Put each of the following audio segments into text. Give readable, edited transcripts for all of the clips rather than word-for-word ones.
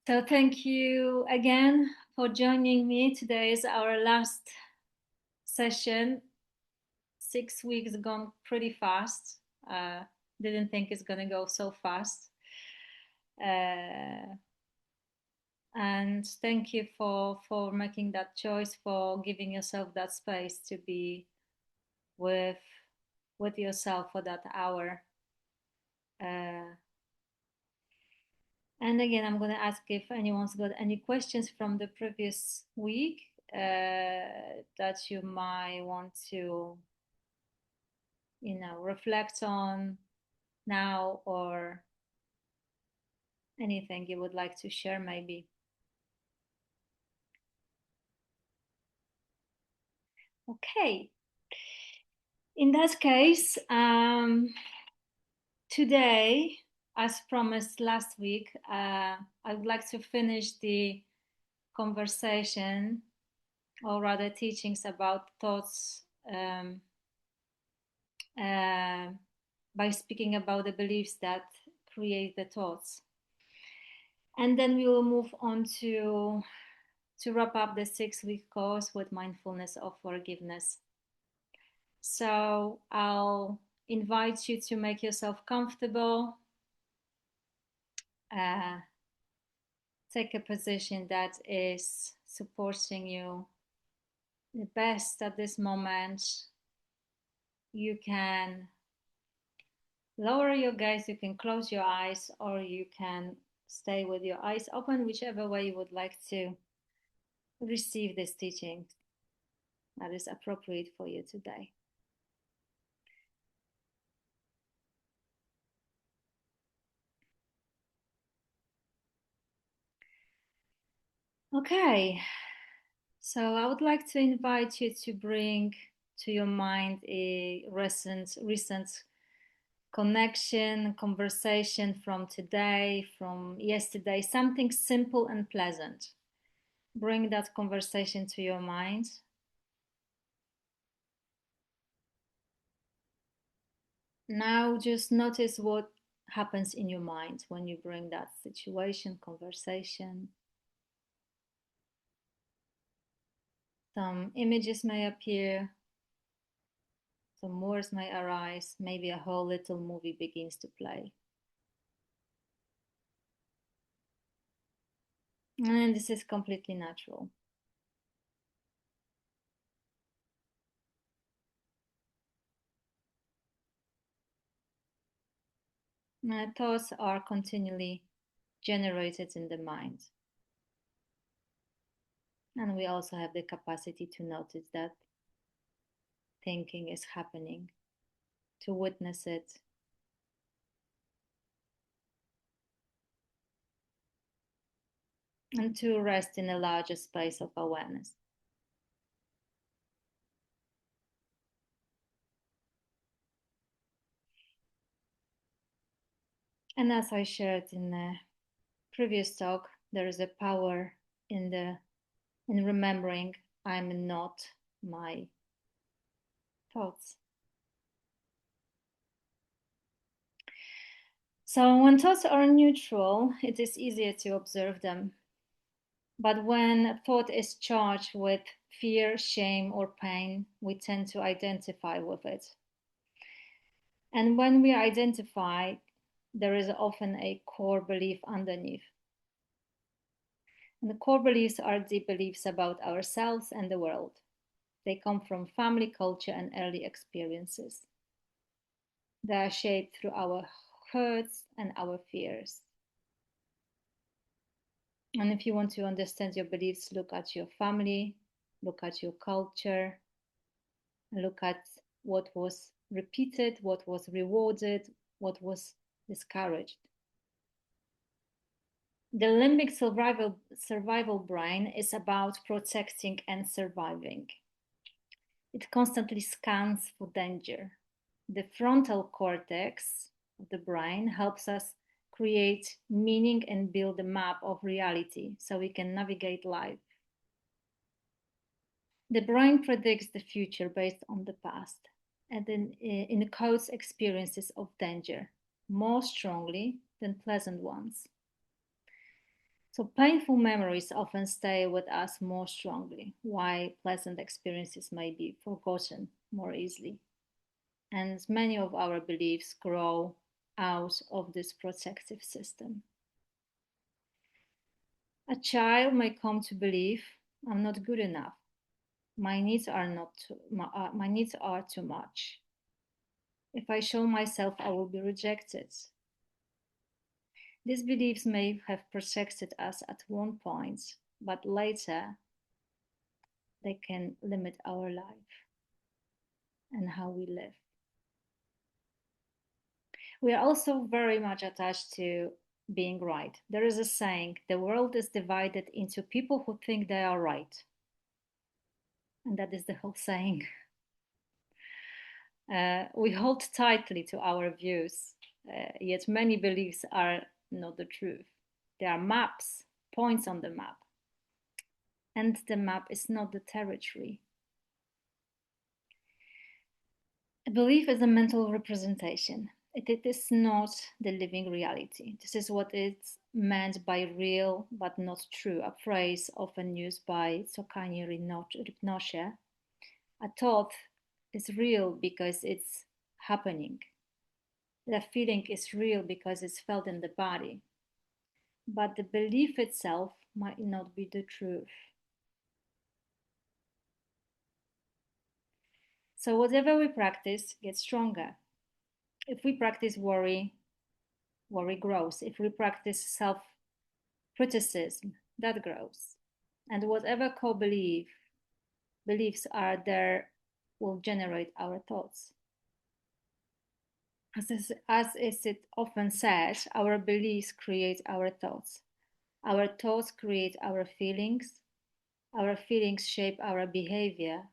So thank you again for joining me. Today is our last session. 6 weeks gone pretty fast. Didn't think it's gonna go so fast. And thank you for making that choice, for giving yourself that space to be with yourself for that hour. And again, I'm going to ask if anyone's got any questions from the previous week that you might want to, reflect on now, or anything you would like to share, maybe. Okay. In that case, today, as promised last week, I would like to finish the conversation, or rather teachings about thoughts, uh, by speaking about the beliefs that create the thoughts. And then we will move on to wrap up the 6-week course with mindfulness of forgiveness. So I'll invite you to make yourself comfortable. Take a position that is supporting you the best at this moment. You can lower your gaze, you can close your eyes, or you can stay with your eyes open, whichever way you would like to receive this teaching that is appropriate for you today. Okay, so I would like to invite you to bring to your mind a recent connection, conversation from today, from yesterday, something simple and pleasant. Bring that conversation to your mind. Now just notice what happens in your mind when you bring that situation, conversation. Some images may appear, some words may arise, maybe a whole little movie begins to play. And this is completely natural. Thoughts are continually generated in the mind. And we also have the capacity to notice that thinking is happening, to witness it, and to rest in a larger space of awareness. And as I shared in the previous talk, there is a power in remembering I'm not my thoughts. So when thoughts are neutral, it is easier to observe them. But when a thought is charged with fear, shame, or pain, we tend to identify with it. And when we identify, there is often a core belief underneath. And the core beliefs are deep beliefs about ourselves and the world. They come from family, culture, and early experiences. They are shaped through our hurts and our fears. And if you want to understand your beliefs, look at your family, look at your culture, look at what was repeated, what was rewarded, what was discouraged. The limbic survival brain is about protecting and surviving. It constantly scans for danger. The frontal cortex of the brain helps us create meaning and build a map of reality so we can navigate life. The brain predicts the future based on the past and then encodes experiences of danger more strongly than pleasant ones. So painful memories often stay with us more strongly, while pleasant experiences may be forgotten more easily. And many of our beliefs grow out of this protective system. A child may come to believe, I'm not good enough. My needs are my needs are too much. If I show myself, I will be rejected. These beliefs may have protected us at one point, but later they can limit our life and how we live. We are also very much attached to being right. There is a saying, the world is divided into people who think they are right. And that is the whole saying. We hold tightly to our views, yet many beliefs are not the truth. They are maps, points on the map. And the map is not the territory. A belief is a mental representation. It is not the living reality. This is what is meant by real but not true, a phrase often used by Tsokani Rinpoche. A thought is real because it's happening. The feeling is real because it's felt in the body. But the belief itself might not be the truth. So whatever we practice gets stronger. If we practice worry, worry grows. If we practice self-criticism, that grows. And whatever beliefs are there will generate our thoughts. As is it often said, our beliefs create our thoughts. Our thoughts create our feelings shape our behavior,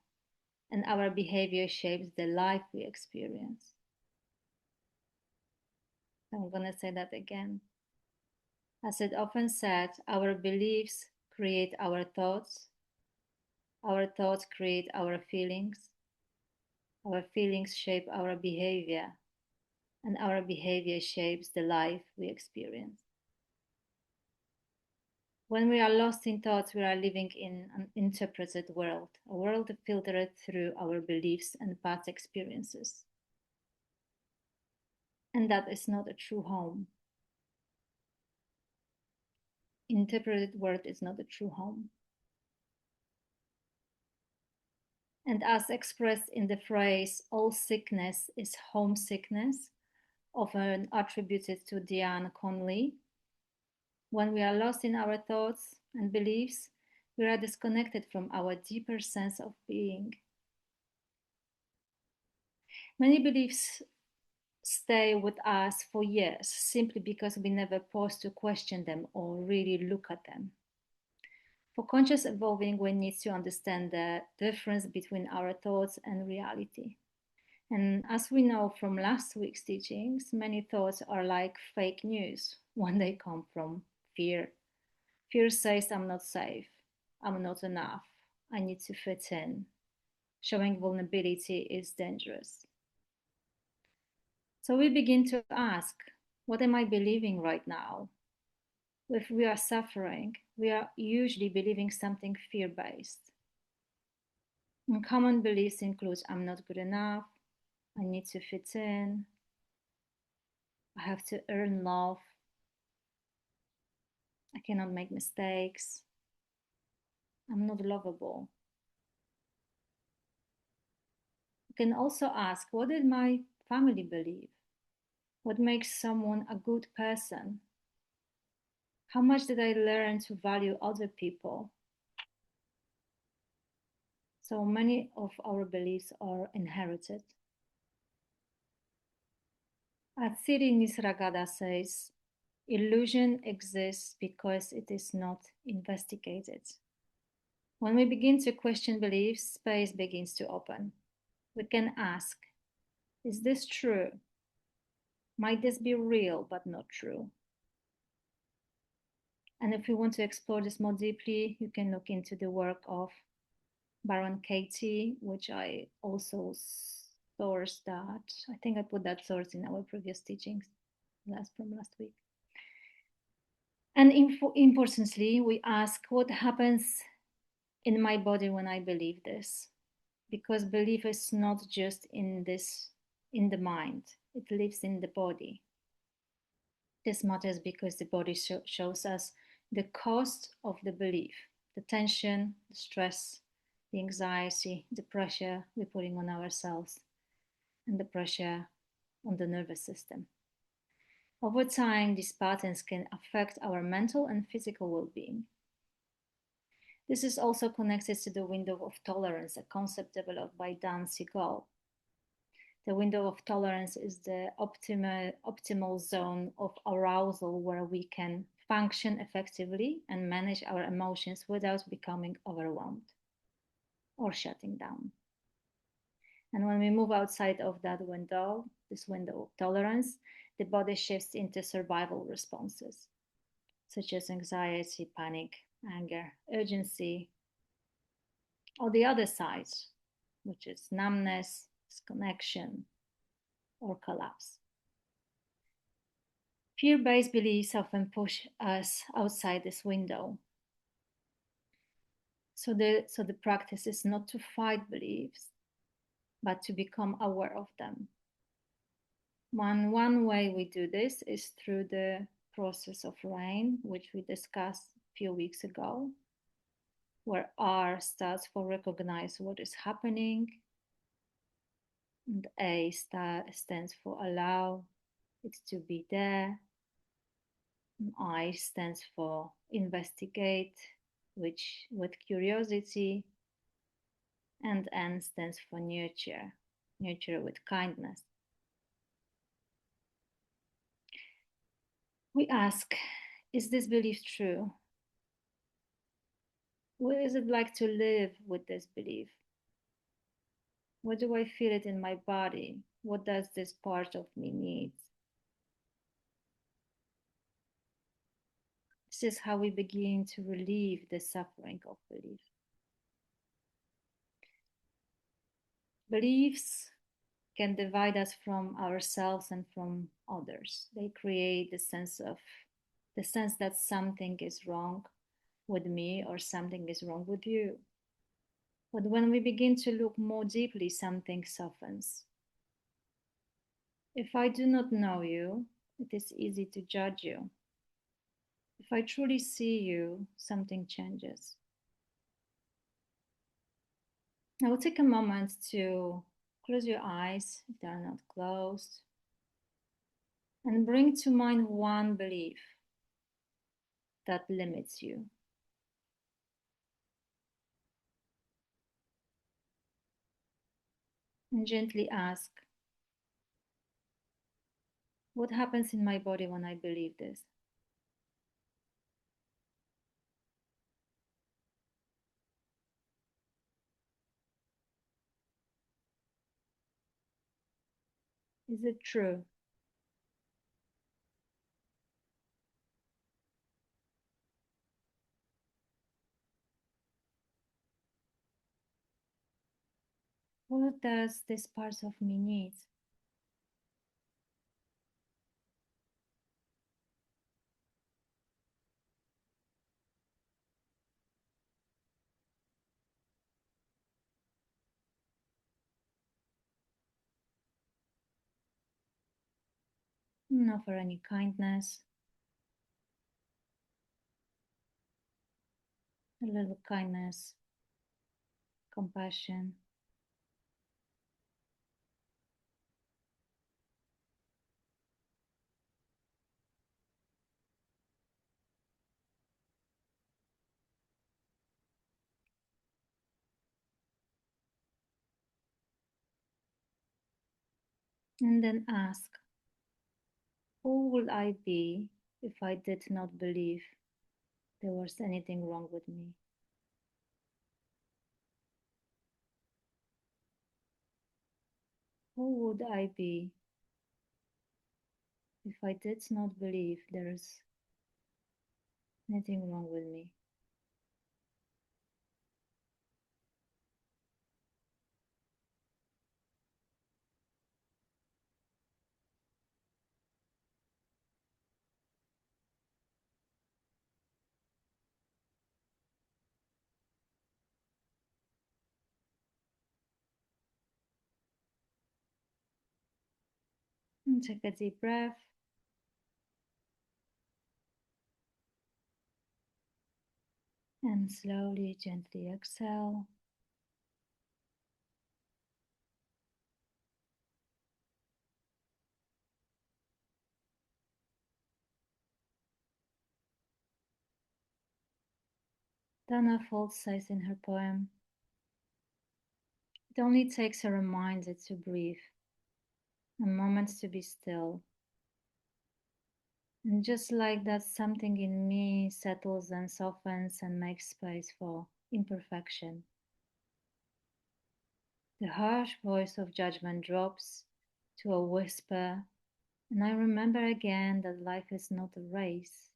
and our behavior shapes the life we experience. I'm going to say that again. As it often said, our beliefs create our thoughts create our feelings shape our behavior, and our behavior shapes the life we experience. When we are lost in thoughts, we are living in an interpreted world, a world filtered through our beliefs and past experiences. And that is not a true home. Interpreted world is not a true home. And as expressed in the phrase, all sickness is homesickness, often attributed to Diane Conley, when we are lost in our thoughts and beliefs, we are disconnected from our deeper sense of being. Many beliefs stay with us for years simply because we never pause to question them or really look at them. For conscious evolving, we need to understand the difference between our thoughts and reality. And as we know from last week's teachings, many thoughts are like fake news when they come from fear. Fear says, I'm not safe, I'm not enough, I need to fit in. Showing vulnerability is dangerous. So we begin to ask, what am I believing right now? If we are suffering, we are usually believing something fear-based. And common beliefs include, I'm not good enough, I need to fit in, I have to earn love, I cannot make mistakes, I'm not lovable. You can also ask, what did my family believe? What makes someone a good person? How much did I learn to value other people? So many of our beliefs are inherited. As Siri Nisargadatta says, illusion exists because it is not investigated. When we begin to question beliefs, space begins to open. We can ask, is this true? Might this be real but not true? And if you want to explore this more deeply, you can look into the work of Baron Katie, which I also sourced that. I think I put that source in our previous teachings from last week. And importantly, we ask what happens in my body when I believe this. Because belief is not just in the mind, it lives in the body. This matters because the body shows us the cost of the belief, the tension, the stress, the anxiety, the pressure we're putting on ourselves, and the pressure on the nervous system. Over time, these patterns can affect our mental and physical well being. This is also connected to the window of tolerance, a concept developed by Dan Siegel. The window of tolerance is the optimal zone of arousal where we can function effectively and manage our emotions without becoming overwhelmed or shutting down. And when we move outside of that window, this window of tolerance, the body shifts into survival responses, such as anxiety, panic, anger, urgency, or the other side, which is numbness, disconnection, or collapse. Fear-based beliefs often push us outside this window. So the practice is not to fight beliefs, but to become aware of them. One way we do this is through the process of RAIN, which we discussed a few weeks ago, where R stands for recognize what is happening, and A stands for allow it to be there, and I stands for investigate, which with curiosity, and N stands for nurture, nurture with kindness. We ask, is this belief true? What is it like to live with this belief? Where do I feel it in my body? What does this part of me need? This is how we begin to relieve the suffering of belief. Beliefs can divide us from ourselves and from others. They create the sense that something is wrong with me or something is wrong with you. But when we begin to look more deeply, something softens. If I do not know you, it is easy to judge you. If I truly see you, something changes. I will take a moment to close your eyes if they are not closed and bring to mind one belief that limits you. And gently ask, what happens in my body when I believe this? Is it true? What does this part of me need? And offer any kindness, a little kindness, compassion. And then ask, who would I be if I did not believe there was anything wrong with me? Who would I be if I did not believe there is anything wrong with me? Take a deep breath. And slowly, gently exhale. Dana Folt says in her poem, "It only takes a reminder to breathe, a moment to be still. And just like that, something in me settles and softens and makes space for imperfection. The harsh voice of judgment drops to a whisper, and I remember again that life is not a race,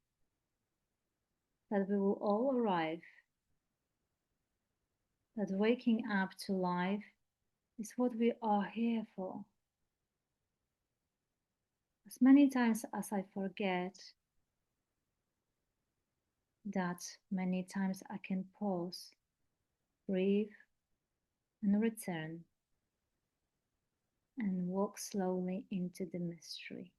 that we will all arrive, that waking up to life is what we are here for. As many times as I forget, that many times I can pause, breathe, and return, and walk slowly into the mystery."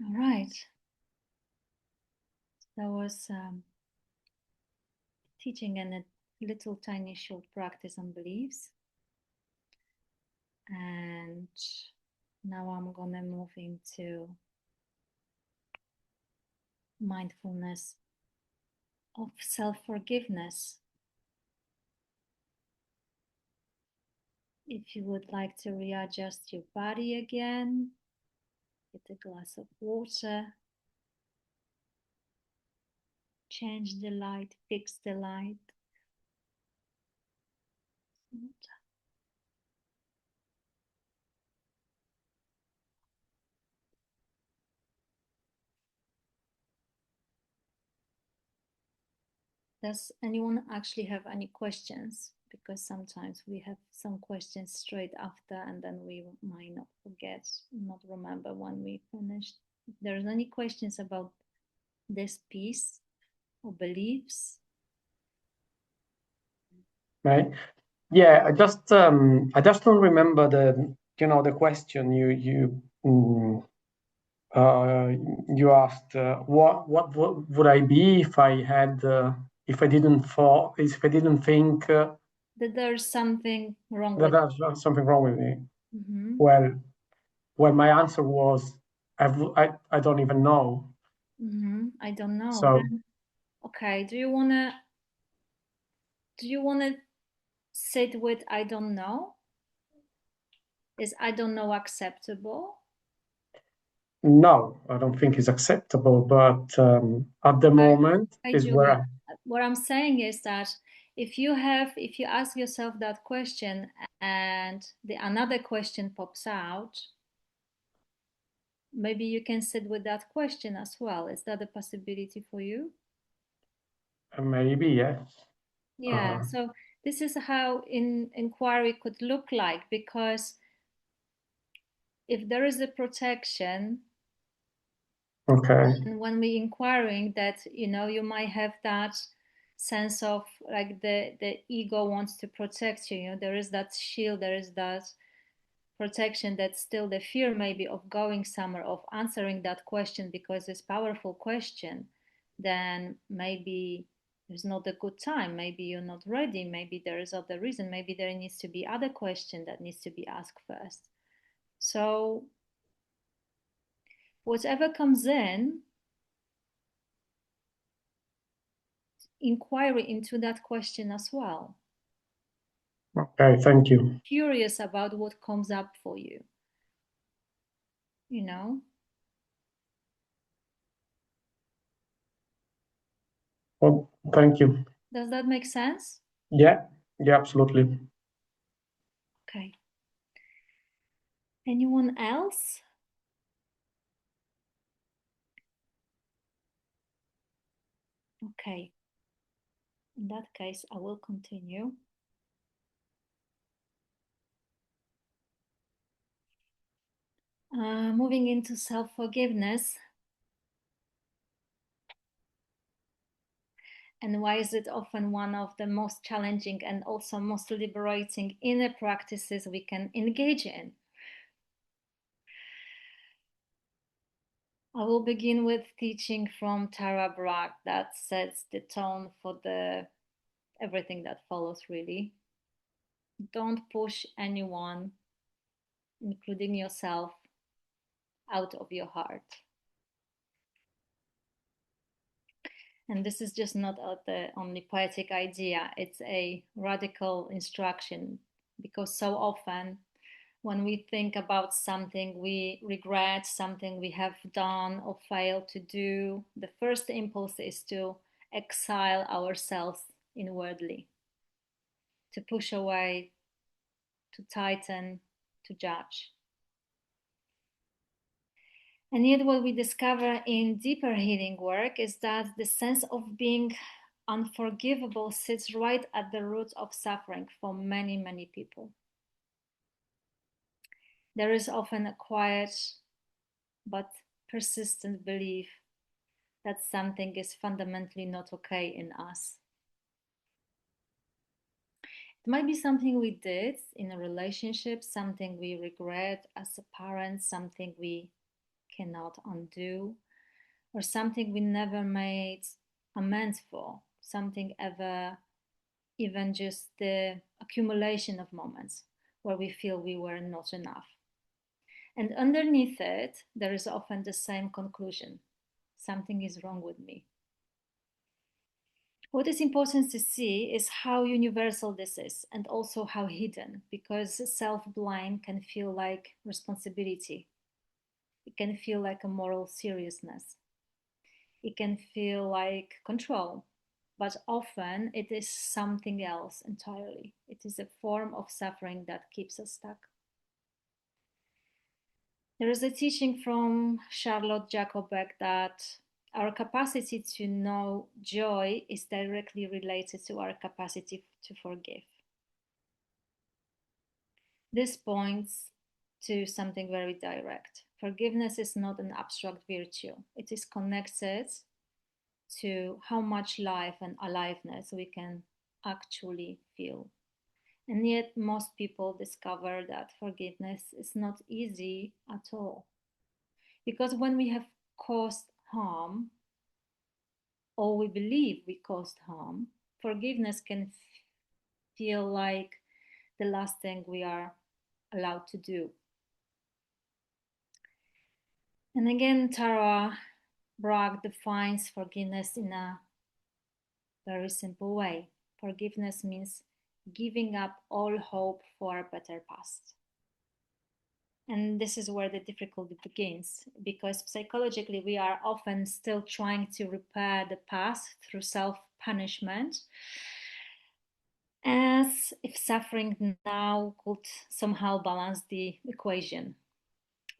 All right, that was teaching and a little tiny short practice on beliefs. And now I'm gonna move into mindfulness of self-forgiveness. If you would like to readjust your body again, get a glass of water, change the light, fix the light. Does anyone actually have any questions? Because sometimes we have some questions straight after and then we might not forget, not remember when we finished. If there's any questions about this piece or beliefs. Right. Yeah, I just don't remember the question you asked. What would I be if I had if I didn't think That there's something wrong that with. there's something wrong with me. Mm-hmm. Well, my answer was I don't even know. Mm-hmm. I don't know. So Then okay. Do you wanna sit with I don't know? Is I don't know acceptable? no, I don't think it's acceptable. But at the I, moment is where Julian, what I'm saying is that if you ask yourself that question and the another question pops out, maybe you can sit with that question as well. Is that a possibility for you? maybe yes. Yeah. So this is how inquiry could look like, because if there is a protection, Okay. and when we inquiring that, you might have that sense of like the ego wants to protect you, there is that shield, there is that protection, that's still the fear maybe of going somewhere, of answering that question because it's powerful question, then maybe there's not a good time, maybe you're not ready, maybe there is other reason, maybe there needs to be other question that needs to be asked first. So whatever comes in, inquiry into that question as well. Okay. Thank you. Curious about what comes up for you, you know? Well, thank you. Does that make sense? Yeah. Yeah. Absolutely. Okay. Anyone else? Okay. In that case, I will continue. Moving into self-forgiveness. And why is it often one of the most challenging and also most liberating inner practices we can engage in? I will begin with teaching from Tara Brach that sets the tone for everything that follows, really. Don't push anyone, including yourself, out of your heart. And this is just not the only poetic idea, it's a radical instruction, because so often when we think about something we regret, something we have done or failed to do, the first impulse is to exile ourselves inwardly, to push away, to tighten, to judge. And yet, what we discover in deeper healing work is that the sense of being unforgivable sits right at the root of suffering for many, many people. There is often a quiet but persistent belief that something is fundamentally not okay in us. It might be something we did in a relationship, something we regret as a parent, something we cannot undo, or something we never made amends for, something ever, even just the accumulation of moments where we feel we were not enough. And underneath it, there is often the same conclusion: something is wrong with me. What is important to see is how universal this is and also how hidden, because self blame can feel like responsibility. It can feel like a moral seriousness. It can feel like control, but often it is something else entirely. It is a form of suffering that keeps us stuck. There is a teaching from Charlotte Jacobbeck that our capacity to know joy is directly related to our capacity to forgive. This points to something very direct. Forgiveness is not an abstract virtue, it is connected to how much life and aliveness we can actually feel. And yet, most people discover that forgiveness is not easy at all. Because when we have caused harm, or we believe we caused harm, forgiveness can feel like the last thing we are allowed to do. And again, Tara Brach defines forgiveness in a very simple way. Forgiveness means giving up all hope for a better past. And this is where the difficulty begins, because psychologically we are often still trying to repair the past through self punishment, as if suffering now could somehow balance the equation.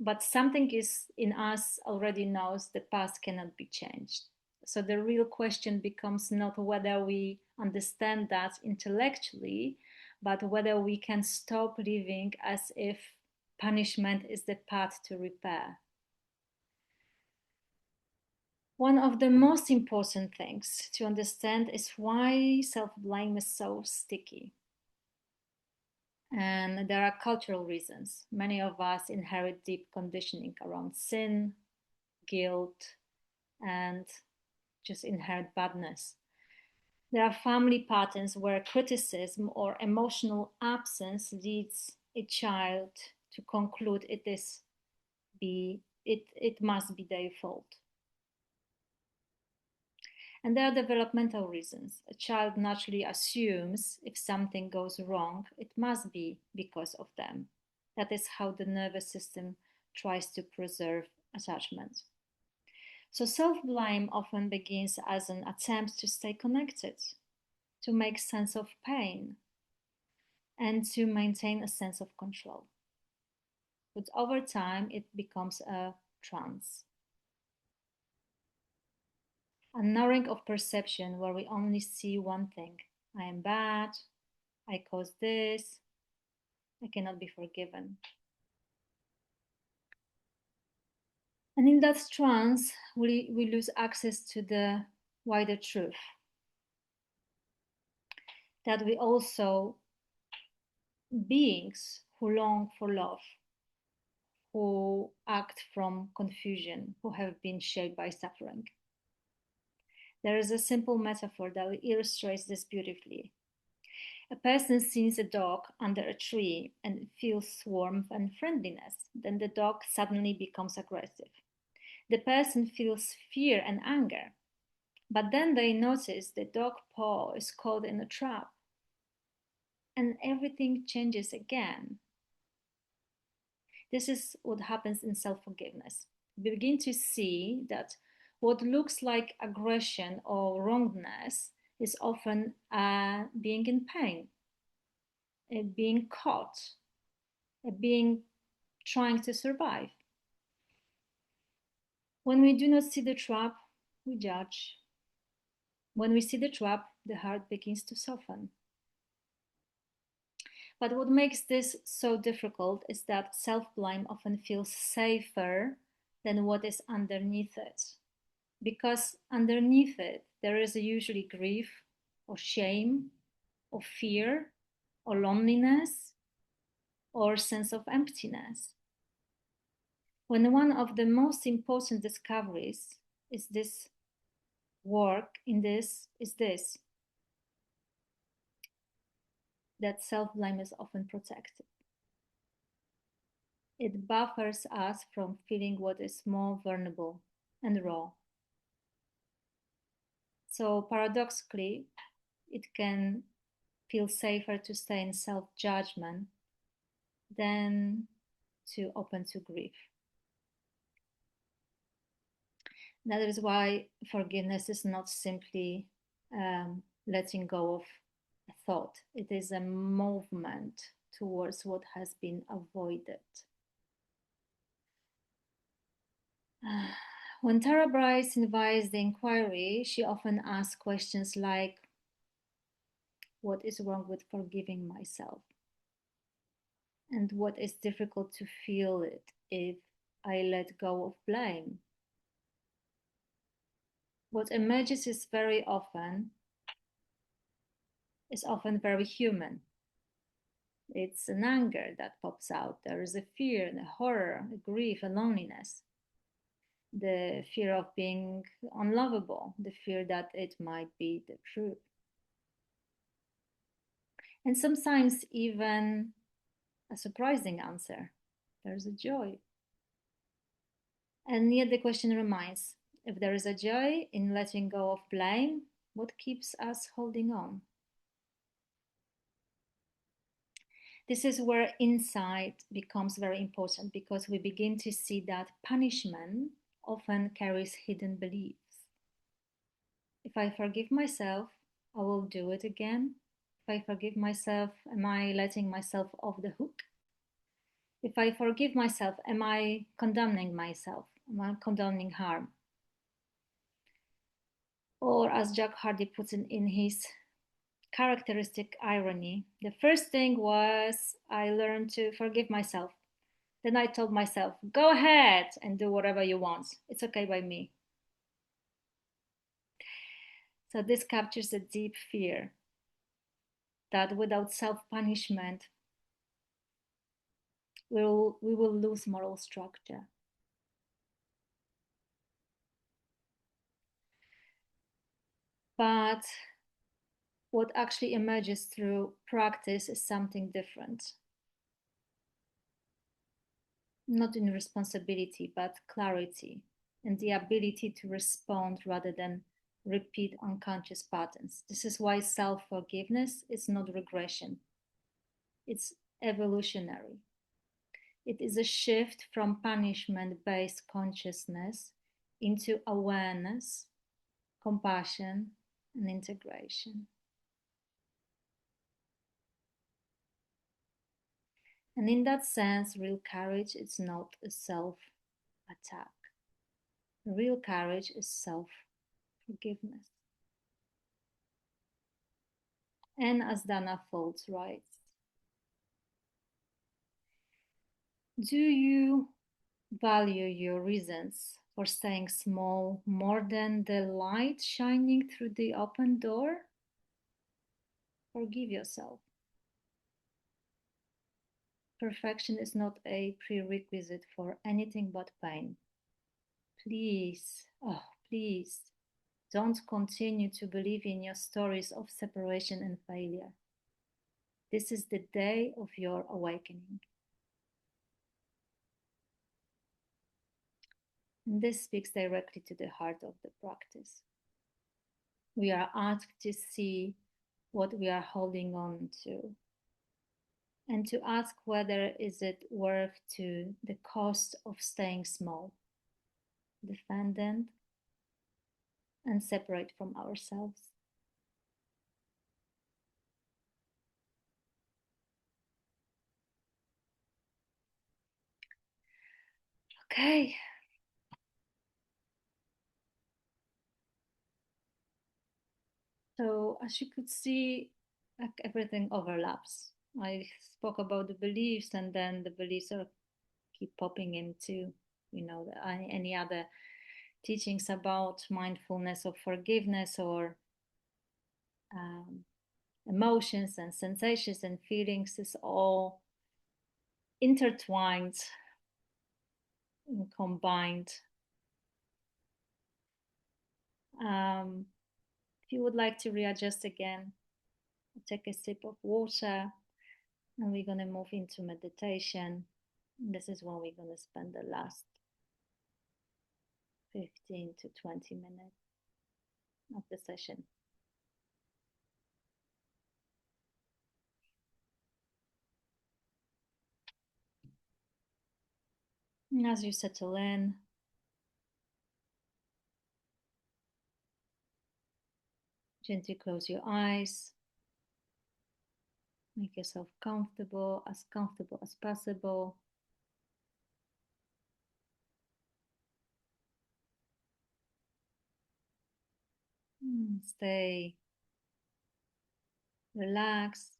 But something is in us already knows the past cannot be changed. So the real question becomes not whether we understand that intellectually, but whether we can stop living as if punishment is the path to repair. One of the most important things to understand is why self-blame is so sticky. And there are cultural reasons. Many of us inherit deep conditioning around sin, guilt, and just inherent badness. There are family patterns where criticism or emotional absence leads a child to conclude it must be their fault. And there are developmental reasons. A child naturally assumes if something goes wrong, it must be because of them. That is how the nervous system tries to preserve attachment. So self-blame often begins as an attempt to stay connected, to make sense of pain, and to maintain a sense of control. But over time, it becomes a trance, a narrowing of perception where we only see one thing. I am bad, I caused this, I cannot be forgiven. And in that trance, we lose access to the wider truth that we also beings who long for love, who act from confusion, who have been shaped by suffering. There is a simple metaphor that illustrates this beautifully. A person sees a dog under a tree and feels warmth and friendliness. Then the dog suddenly becomes aggressive. The person feels fear and anger. But then they notice the dog paw is caught in a trap. And everything changes again. This is what happens in self-forgiveness. We begin to see that what looks like aggression or wrongness is often being in pain, being caught, being trying to survive. When we do not see the trap, we judge. When we see the trap, the heart begins to soften. But what makes this so difficult is that self-blame often feels safer than what is underneath it. Because underneath it, there is usually grief or shame or fear or loneliness or sense of emptiness. When one of the most important discoveries is this work in this is this, that self-blame is often protected. It buffers us from feeling what is more vulnerable and raw. So paradoxically, it can feel safer to stay in self-judgment than to open to grief. That is why forgiveness is not simply letting go of a thought. It is a movement towards what has been avoided. When Tara Bryce invites the inquiry, she often asks questions like, what is wrong with forgiving myself? And what is difficult to feel it if I let go of blame? What emerges is often very human. It's an anger that pops out. There is a fear and a horror, a grief, a loneliness. The fear of being unlovable, the fear that it might be the truth. And sometimes even a surprising answer. There's a joy. And yet the question remains, if there is a joy in letting go of blame, what keeps us holding on? This is where insight becomes very important because we begin to see that punishment often carries hidden beliefs. If I forgive myself, I will do it again. If I forgive myself, am I letting myself off the hook? If I forgive myself, am I condemning myself? Am I condoning harm? Or as Jack Hardy puts it in his characteristic irony, the first thing was I learned to forgive myself. Then I told myself, go ahead and do whatever you want. It's okay by me. So this captures a deep fear that without self-punishment, we will lose moral structure. But what actually emerges through practice is something different. Not in responsibility, but clarity and the ability to respond rather than repeat unconscious patterns. This is why self-forgiveness is not regression. It's evolutionary. It is a shift from punishment-based consciousness into awareness, compassion, and integration. And in that sense, real courage is not a self-attack. Real courage is self-forgiveness. And as Dana Foltz writes, do you value your reasons for staying small more than the light shining through the open door, forgive yourself. Perfection is not a prerequisite for anything but pain. Please, oh, please, don't continue to believe in your stories of separation and failure. This is the day of your awakening. And this speaks directly to the heart of the practice. We are asked to see what we are holding on to and to ask whether is it worth to the cost of staying small, dependent, and separate from ourselves. Okay. So as you could see, like everything overlaps. I spoke about the beliefs, and then the beliefs are keep popping into, any other teachings about mindfulness or forgiveness or um, emotions and sensations and feelings is all intertwined and combined. If you would like to readjust again, take a sip of water and we're going to move into meditation. This is when we're going to spend the last 15 to 20 minutes of the session. And as you settle in, gently close your eyes. Make yourself comfortable as possible. Stay relaxed.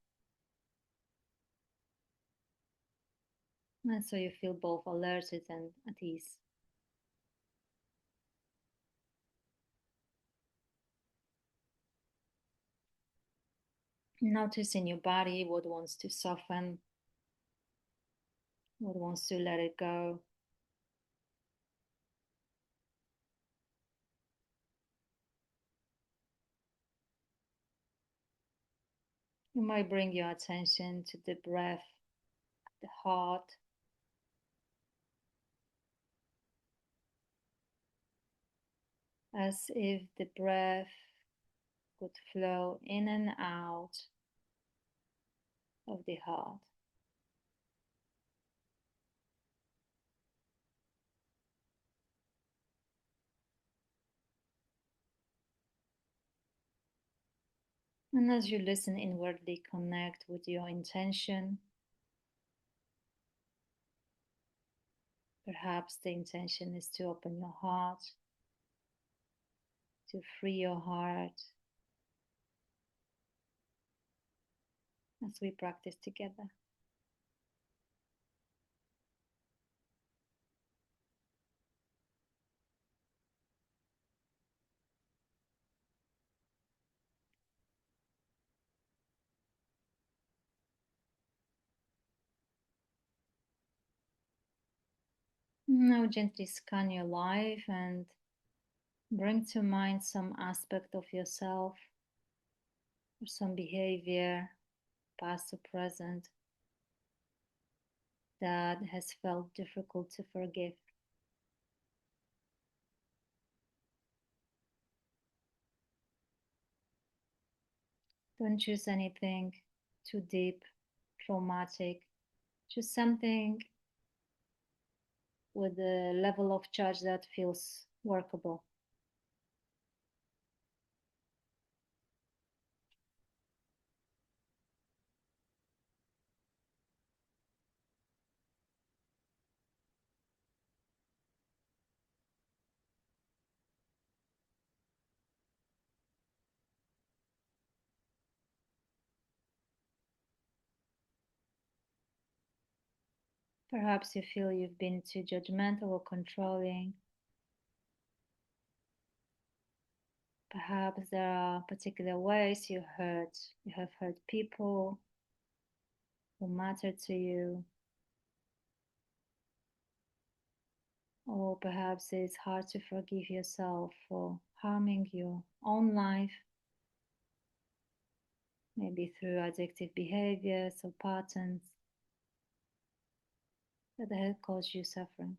And so you feel both alerted and at ease. Notice in your body what wants to soften, what wants to let it go. You might bring your attention to the breath, the heart. As if the breath could flow in and out of the heart. And as you listen inwardly, connect with your intention. Perhaps the intention is to open your heart, to free your heart as we practice together. Now gently scan your life and bring to mind some aspect of yourself or some behavior, past or present, that has felt difficult to forgive. Don't choose anything too deep, traumatic. Choose something with a level of charge that feels workable. Perhaps you feel you've been too judgmental or controlling. Perhaps there are particular ways you have hurt people who matter to you. Or perhaps it's hard to forgive yourself for harming your own life, maybe through addictive behaviors or patterns that have caused you suffering.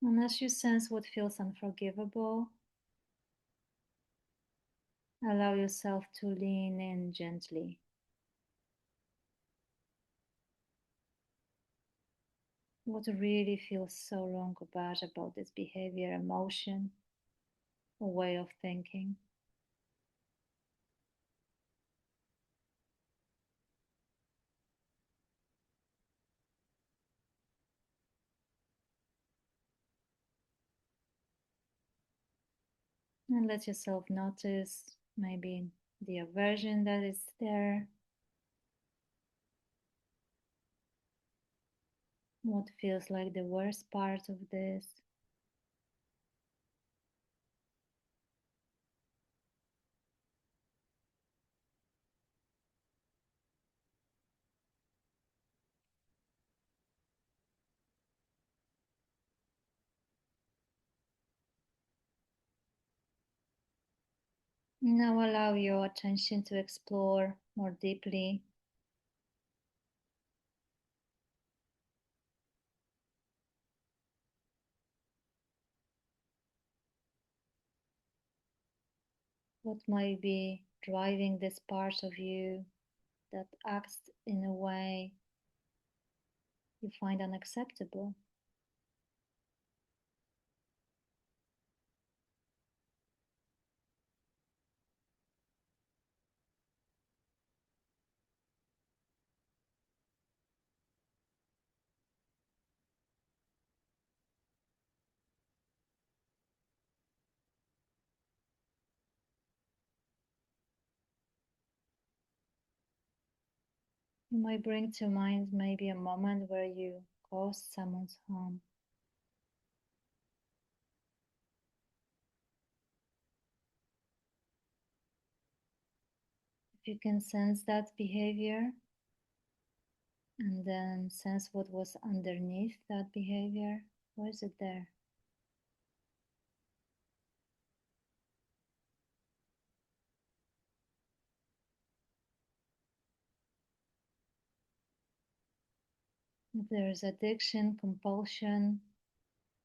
And as you sense what feels unforgivable, allow yourself to lean in gently. What really feels so wrong about this behavior, emotion, or way of thinking? And let yourself notice maybe the aversion that is there. What feels like the worst part of this? Now allow your attention to explore more deeply what might be driving this part of you that acts in a way you find unacceptable. You might bring to mind maybe a moment where you caused someone's harm. If you can sense that behavior and then sense what was underneath that behavior, why is it there? If there is addiction, compulsion,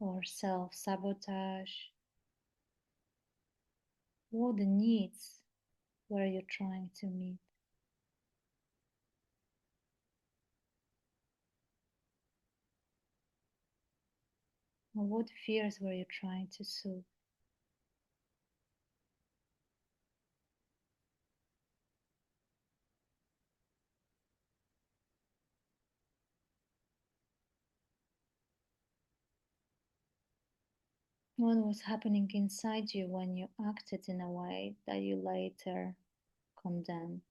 or self sabotage, what the needs were you trying to meet? Or what fears were you trying to soothe? What was happening inside you when you acted in a way that you later condemned?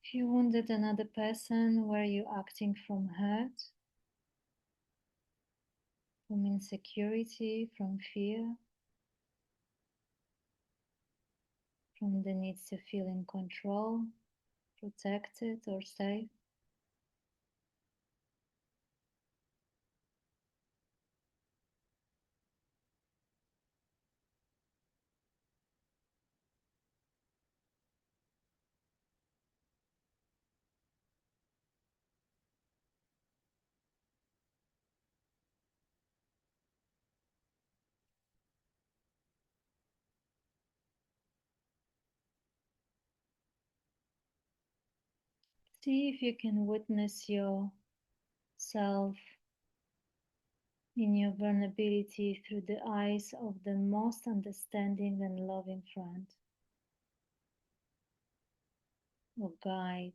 If you wounded another person, were you acting from hurt, from insecurity, from fear, from the need to feel in control, protected, or safe? See if you can witness yourself in your vulnerability through the eyes of the most understanding and loving friend or guide.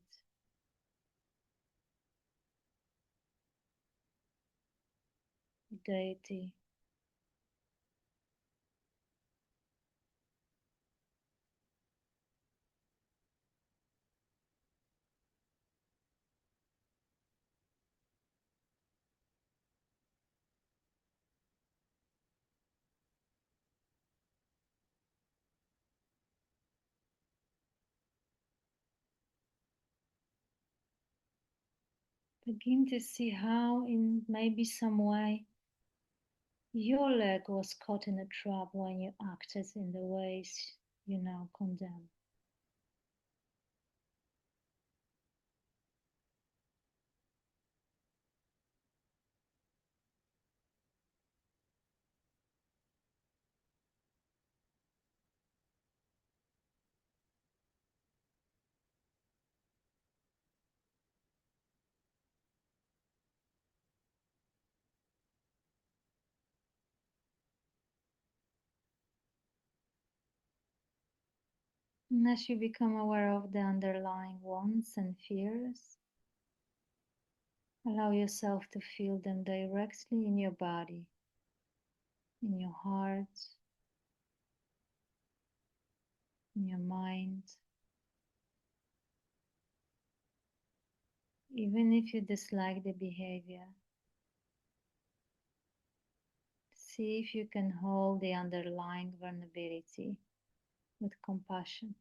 Deity. Begin to see how, in maybe some way, your leg was caught in a trap when you acted in the ways you now condemn. And as you become aware of the underlying wants and fears, allow yourself to feel them directly in your body, in your heart, in your mind. Even if you dislike the behavior, see if you can hold the underlying vulnerability with compassion.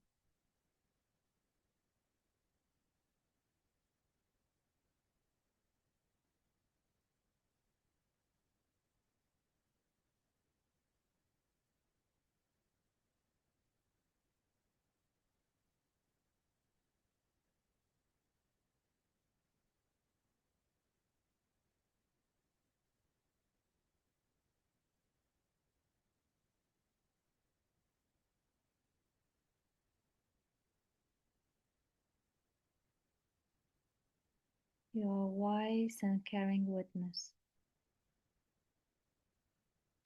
You are a wise and caring witness,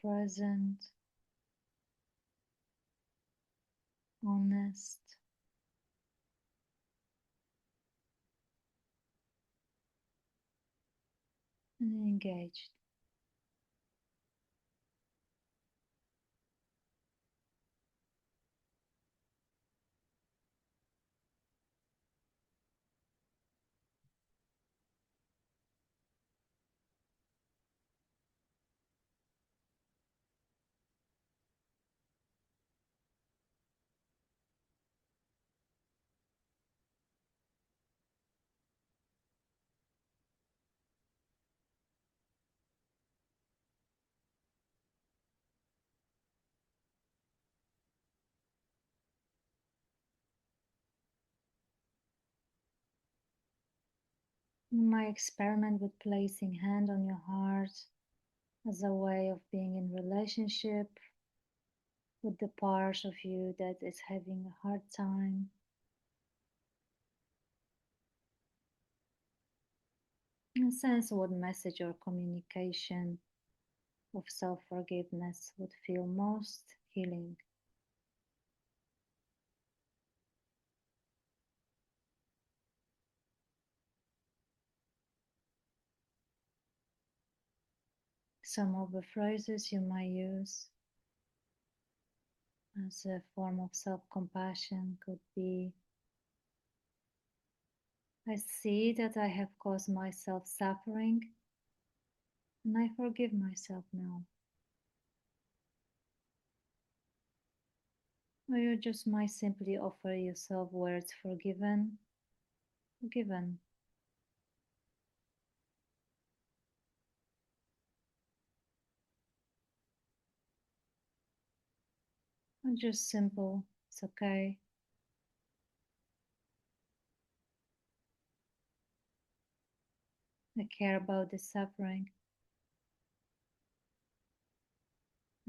present, honest, and engaged. You might experiment with placing hand on your heart as a way of being in relationship with the part of you that is having a hard time. And sense what message or communication of self-forgiveness would feel most healing. Some of the phrases you might use as a form of self-compassion could be, I see that I have caused myself suffering and I forgive myself now. Or you just might simply offer yourself words forgiven, forgiven. Or just simple, it's okay. I care about the suffering.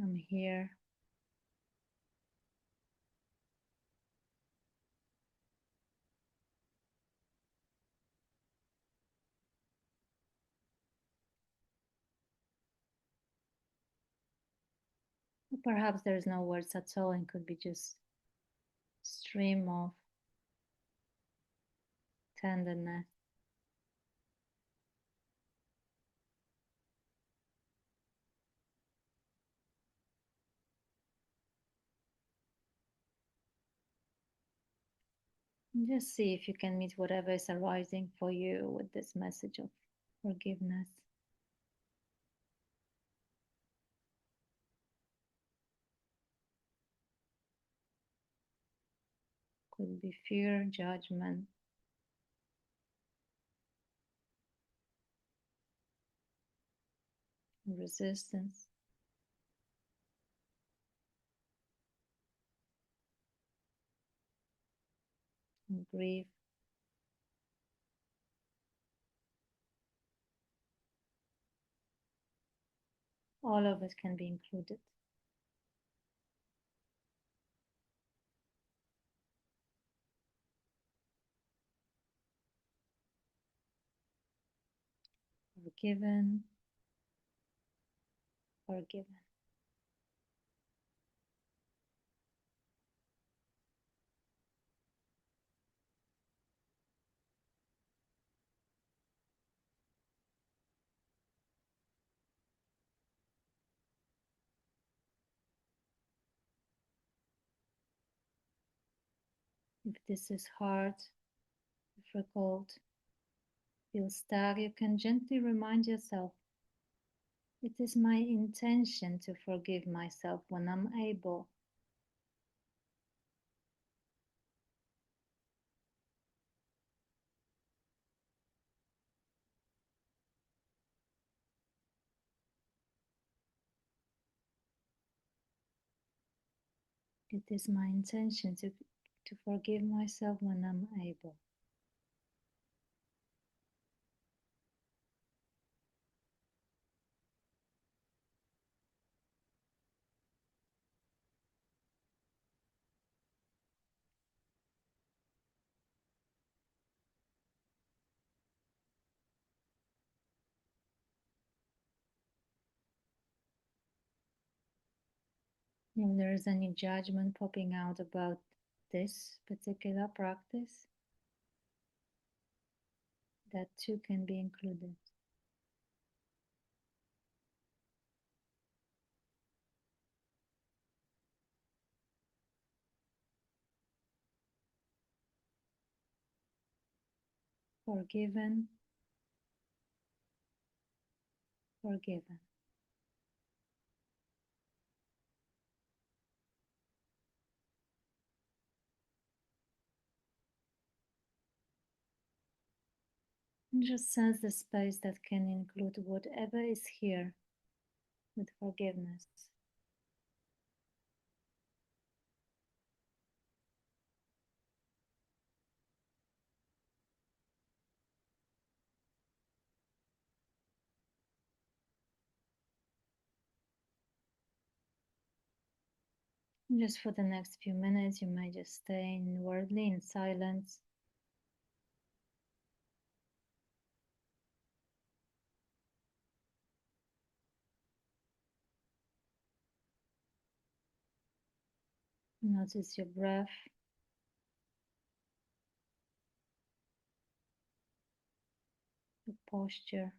I'm here. Perhaps there's no words at all and could be just stream of tenderness. Just see if you can meet whatever is arising for you with this message of forgiveness. Could be fear, judgment, resistance, grief. All of it can be included. Forgiven, forgiven. If this is hard, difficult, feel stuck, you can gently remind yourself, it is my intention to forgive myself when I'm able. It is my intention to forgive myself when I'm able. If there is any judgment popping out about this particular practice, that too can be included. Forgiven, forgiven. And just sense the space that can include whatever is here with forgiveness. And just for the next few minutes, you might just stay inwardly in silence. Notice your breath, your posture.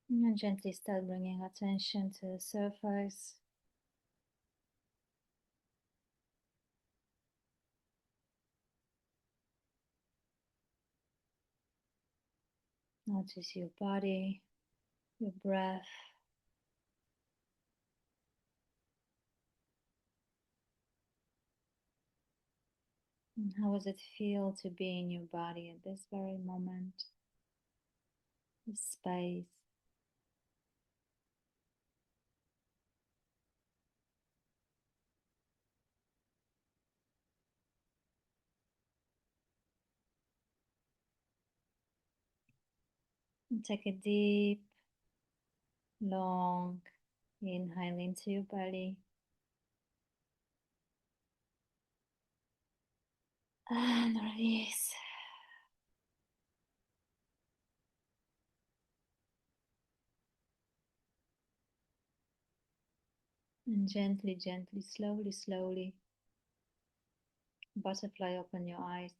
And gently start bringing attention to the surface. Notice your body, your breath. And how does it feel to be in your body at this very moment? This space. And take a deep, long inhale into your belly. And release. And gently, gently, slowly, slowly, butterfly, open your eyes.